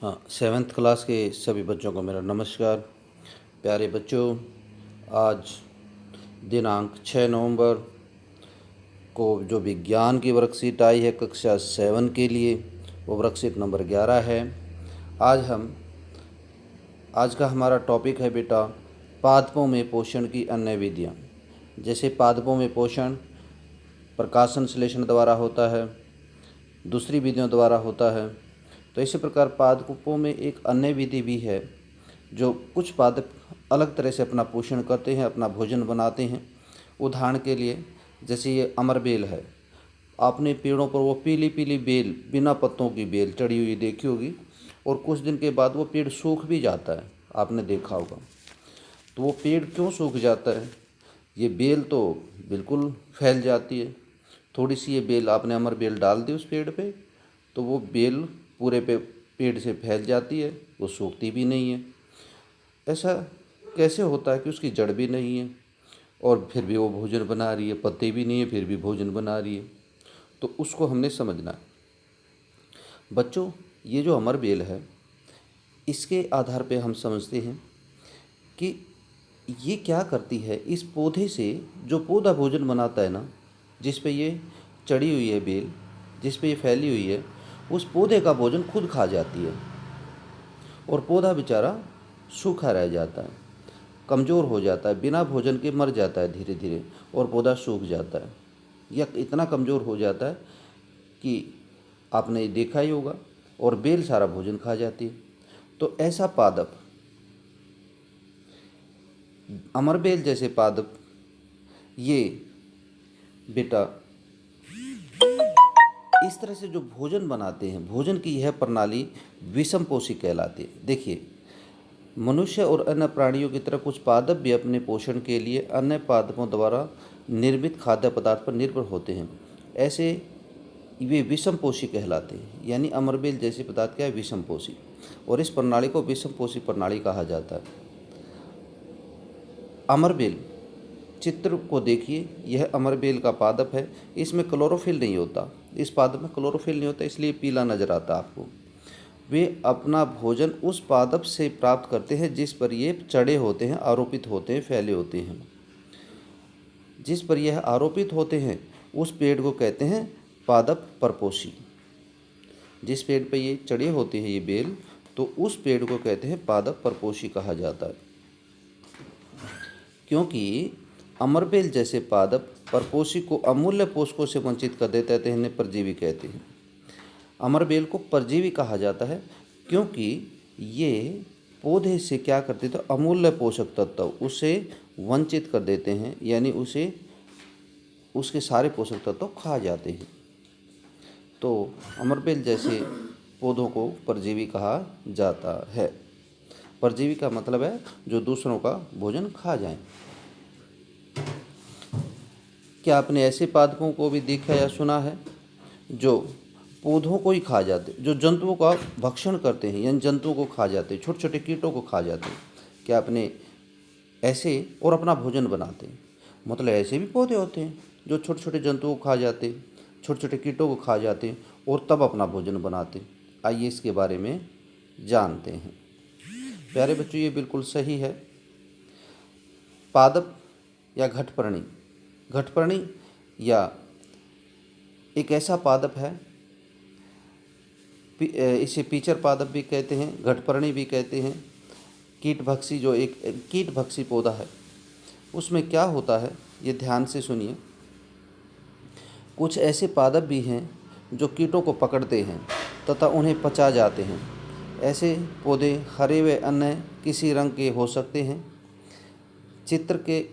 हाँ, seventh class के सभी बच्चों को मेरा नमस्कार। प्यारे बच्चों, आज दिनांक 6 नवंबर को जो विज्ञान की वर्कशीट आई है कक्षा 7 के लिए, वो वर्कशीट नंबर 11 है। आज का हमारा टॉपिक है बेटा, पादपों में पोषण की अन्य विधियाँ। जैसे पादपों में पोषण प्रकाश संश्लेषण द्वारा होता है, दूसरी विधियों द्वारा होता है। तो इसी प्रकार पादपों में एक अन्य विधि भी है जो कुछ पादप अलग तरह से अपना पोषण करते हैं, अपना भोजन बनाते हैं। उदाहरण के लिए जैसे ये अमर बेल है, आपने पेड़ों पर वो पीली पीली बेल, बिना पत्तों की बेल चढ़ी हुई देखी होगी, और कुछ दिन के बाद वो पेड़ सूख भी जाता है, आपने देखा होगा। तो वो पेड़ क्यों सूख जाता है? ये बेल तो बिल्कुल फैल जाती है। थोड़ी सी ये बेल, आपने अमर बेल डाल दी उस पेड़ पे, तो वो बेल पूरे पेड़ से फैल जाती है, वो सूखती भी नहीं है। ऐसा कैसे होता है कि उसकी जड़ भी नहीं है और फिर भी वो भोजन बना रही है, पत्ते भी नहीं है फिर भी भोजन बना रही है? तो उसको हमने समझना है। बच्चों, ये जो अमर बेल है, इसके आधार पे हम समझते हैं कि ये क्या करती है। इस पौधे से जो पौधा भोजन बनाता है ना, जिस पे ये चढ़ी हुई है बेल, जिस पे ये फैली हुई है, उस पौधे का भोजन खुद खा जाती है और पौधा बेचारा सूखा रह जाता है, कमज़ोर हो जाता है, बिना भोजन के मर जाता है धीरे धीरे, और पौधा सूख जाता है। यह इतना कमज़ोर हो जाता है कि आपने देखा ही होगा, और बेल सारा भोजन खा जाती है। तो ऐसा पादप, अमरबेल जैसे पादप, ये बेटा इस तरह से जो भोजन बनाते हैं, भोजन की यह प्रणाली विषमपोषी कहलाती है। देखिए, मनुष्य और अन्य प्राणियों की तरह कुछ पादप भी अपने पोषण के लिए अन्य पादपों द्वारा निर्मित खाद्य पदार्थ पर निर्भर होते हैं। ऐसे वे विषमपोषी कहलाते हैं। यानी अमरबेल जैसे पदार्थ क्या है? विषमपोषी। और इस प्रणाली को विषमपोषी प्रणाली कहा जाता है। अमरबेल चित्र को देखिए, यह अमरबेल का पादप है। इसमें क्लोरोफिल नहीं होता, इस पादप में क्लोरोफिल नहीं होता, इसलिए पीला नजर आता है आपको। वे अपना भोजन उस पादप से प्राप्त करते हैं जिस पर ये चढ़े होते हैं, आरोपित होते हैं, फैले होते हैं। जिस पर यह आरोपित होते हैं उस पेड़ को कहते हैं पादप परपोषी। जिस पेड़ पर ये चढ़े होते हैं ये बेल, तो उस पेड़ को कहते हैं पादप परपोषी कहा जाता है। क्योंकि अमरबेल जैसे पादप परपोषी को अमूल्य पोषकों से वंचित कर देते हैं, इन्हें परजीवी कहते हैं। अमरबेल को परजीवी कहा जाता है क्योंकि ये पौधे से क्या करते थे? अमूल्य पोषक तत्व उसे वंचित कर देते हैं, यानी उसके सारे पोषक तत्व खा जाते हैं। तो अमरबेल जैसे पौधों को परजीवी कहा जाता है। परजीवी का मतलब है जो दूसरों का भोजन खा जाएं। क्या आपने ऐसे पादपों को भी देखा या सुना है जो पौधों को ही खा जाते, जो जंतुओं का भक्षण करते हैं, यानी जंतुओं को खा जाते हैं, छोटे छोटे कीटों को खा जाते हैं? क्या आपने ऐसे और अपना भोजन बनाते हैं? मतलब ऐसे भी पौधे होते हैं जो छोटे छोटे जंतुओं को खा जाते हैं, छोटे छोटे कीटों को खा जाते हैं और तब अपना भोजन बनाते हैं। आइए इसके बारे में जानते हैं। प्यारे बच्चों, ये बिल्कुल सही है। पादप या घटपर्णी, घटपर्णी या एक ऐसा पादप है, इसे पीचर पादप भी कहते हैं, घटपर्णी भी कहते हैं। कीटभक्षी, जो एक कीटभक्षी पौधा है, उसमें क्या होता है ये ध्यान से सुनिए। कुछ ऐसे पादप भी हैं जो कीटों को पकड़ते हैं तथा उन्हें पचा जाते हैं। ऐसे पौधे हरे व अन्य किसी रंग के हो सकते हैं। चित्र के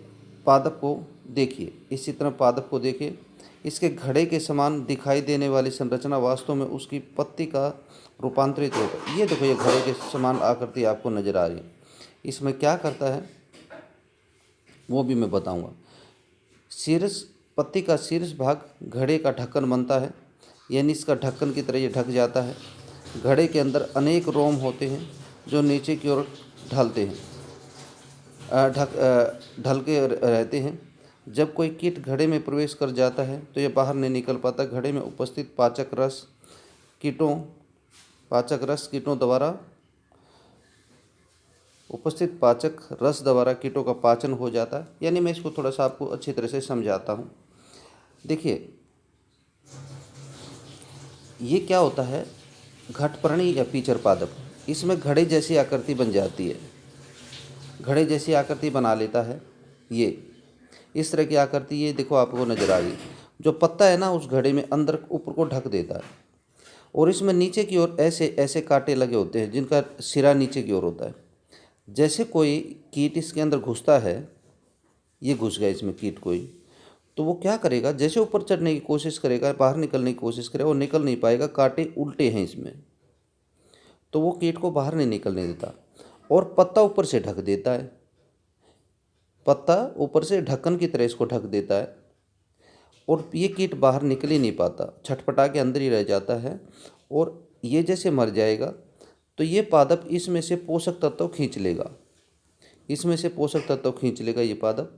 पादप को देखिए, इस चित्र में पादप को देखिए। इसके घड़े के समान दिखाई देने वाली संरचना वास्तव में उसकी पत्ती का रूपांतरित होता है। ये देखो, ये घड़े के समान आकृति आपको नजर आ रही है। इसमें क्या करता है वो भी मैं बताऊंगा। शीर्ष, पत्ती का शीर्ष भाग घड़े का ढक्कन बनता है, यानी इसका ढक्कन की तरह ये ढक जाता है। घड़े के अंदर अनेक रोम होते हैं जो नीचे की ओर ढलते हैं, ढल के रहते हैं। जब कोई कीट घड़े में प्रवेश कर जाता है तो यह बाहर नहीं निकल पाता। घड़े में उपस्थित पाचक रस कीटों पाचक रस कीटों द्वारा उपस्थित पाचक रस द्वारा कीटों का पाचन हो जाता है। यानी मैं इसको थोड़ा सा आपको अच्छी तरह से समझाता हूँ। देखिए, ये क्या होता है, घटपर्णी या पीचर पादप, इसमें घड़े जैसी आकृति बन जाती है, घड़े जैसी आकृति बना लेता है। ये इस तरह की आकृति, ये देखो आपको नजर आ रही, जो पत्ता है ना उस घड़े में अंदर ऊपर को ढक देता है, और इसमें नीचे की ओर ऐसे ऐसे कांटे लगे होते हैं जिनका सिरा नीचे की ओर होता है। जैसे कोई कीट इसके अंदर घुसता है, ये घुस गया इसमें कीट कोई, तो वो क्या करेगा, जैसे ऊपर चढ़ने की कोशिश करेगा, बाहर निकलने की कोशिश करेगा, वो निकल नहीं पाएगा, कांटे उल्टे हैं इसमें, तो वो कीट को बाहर नहीं निकलने देता और पत्ता ऊपर से ढक देता है। पत्ता ऊपर से ढक्कन की तरह इसको ढक देता है और ये कीट बाहर निकल ही नहीं पाता, छटपटा के अंदर ही रह जाता है। और ये जैसे मर जाएगा तो ये पादप इसमें से पोषक तत्व खींच लेगा, इसमें से पोषक तत्व खींच लेगा ये पादप,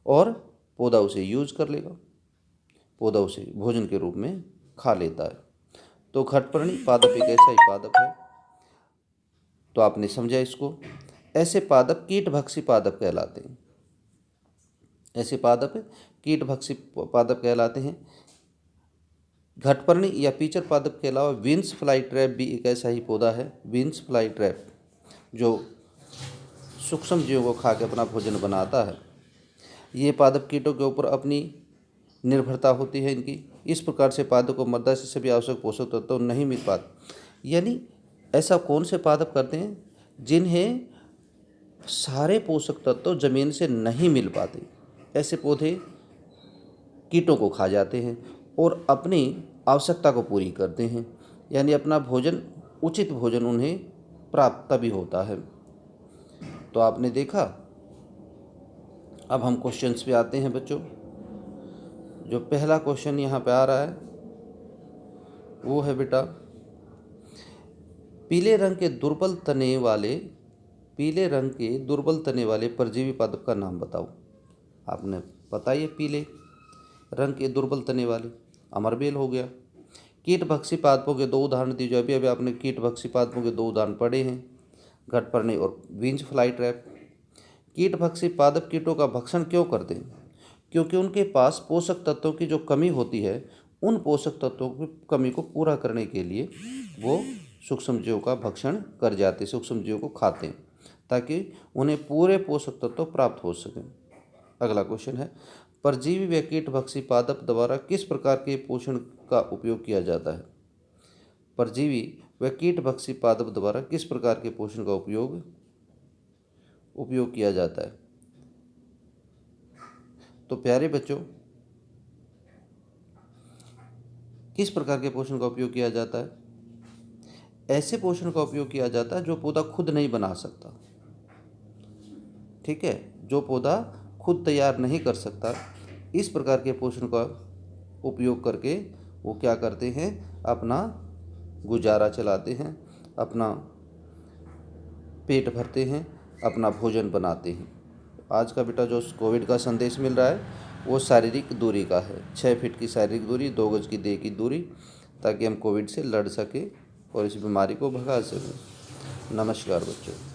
और पौधा उसे यूज कर लेगा, पौधा उसे भोजन के रूप में खा लेता है। तो घटपर्णी पादप एक ऐसा ही पादप है। तो आपने समझा इसको। ऐसे पादप कीटभक्षी पादप कहलाते हैं, ऐसे पादप कीटभक्षी पादप कहलाते हैं। घटपर्णी या पीचर पादप के अलावा विंस फ्लाई ट्रैप भी एक ऐसा ही पौधा है, विंस फ्लाई ट्रैप, जो सूक्ष्म जीवों को खा के अपना भोजन बनाता है। ये पादप कीटों के ऊपर अपनी निर्भरता होती है इनकी। इस प्रकार से पादप को मृदा से सभी आवश्यक पोषक तत्व नहीं मिल पाते। यानी ऐसा कौन से पादप करते हैं जिन्हें सारे पोषक तत्व जमीन से नहीं मिल पाते, ऐसे पौधे कीटों को खा जाते हैं और अपनी आवश्यकता को पूरी करते हैं। यानी अपना भोजन, उचित भोजन उन्हें प्राप्त तभी होता है। तो आपने देखा। अब हम क्वेश्चंस पे आते हैं बच्चों। जो पहला क्वेश्चन यहाँ पे आ रहा है वो है बेटा, पीले रंग के दुर्बल तने वाले परजीवी पादप का नाम बताओ। आपने बताइए, पीले रंग के दुर्बल तने वाले, अमरबेल हो गया। कीटभक्षी पादपों के दो उदाहरण दीजिए। अभी अभी आपने कीटभक्षी पादपों के दो उदाहरण पढ़े हैं, घटपर्णी और विंच फ्लाई ट्रैप। कीटभक्षी पादप कीटों का भक्षण क्यों करते हैं? क्योंकि उनके पास पोषक तत्वों की जो कमी होती है, उन पोषक तत्वों की कमी को पूरा करने के लिए वो सूक्ष्म जीवों का भक्षण कर जाते, सूक्ष्म जीवों को खाते हैं ताकि उन्हें पूरे पोषक तत्व प्राप्त हो सकें। अगला क्वेश्चन है, परजीवी व कीटभक्षी पादप द्वारा किस प्रकार के पोषण का उपयोग किया जाता है? परजीवी व कीटभक्षी पादप द्वारा किस प्रकार के पोषण का उपयोग किया जाता है? तो प्यारे बच्चों, किस प्रकार के पोषण का उपयोग किया जाता है? ऐसे पोषण का उपयोग किया जाता है जो पौधा खुद नहीं बना सकता। ठीक है, जो पौधा खुद तैयार नहीं कर सकता, इस प्रकार के पोषण का उपयोग करके वो क्या करते हैं, अपना गुजारा चलाते हैं, अपना पेट भरते हैं, अपना भोजन बनाते हैं। आज का बेटा जो कोविड का संदेश मिल रहा है वो शारीरिक दूरी का है, 6 फीट की शारीरिक दूरी, 2 गज की देह की दूरी, ताकि हम कोविड से लड़ सकें और इस बीमारी को भगा सकें। नमस्कार बच्चों।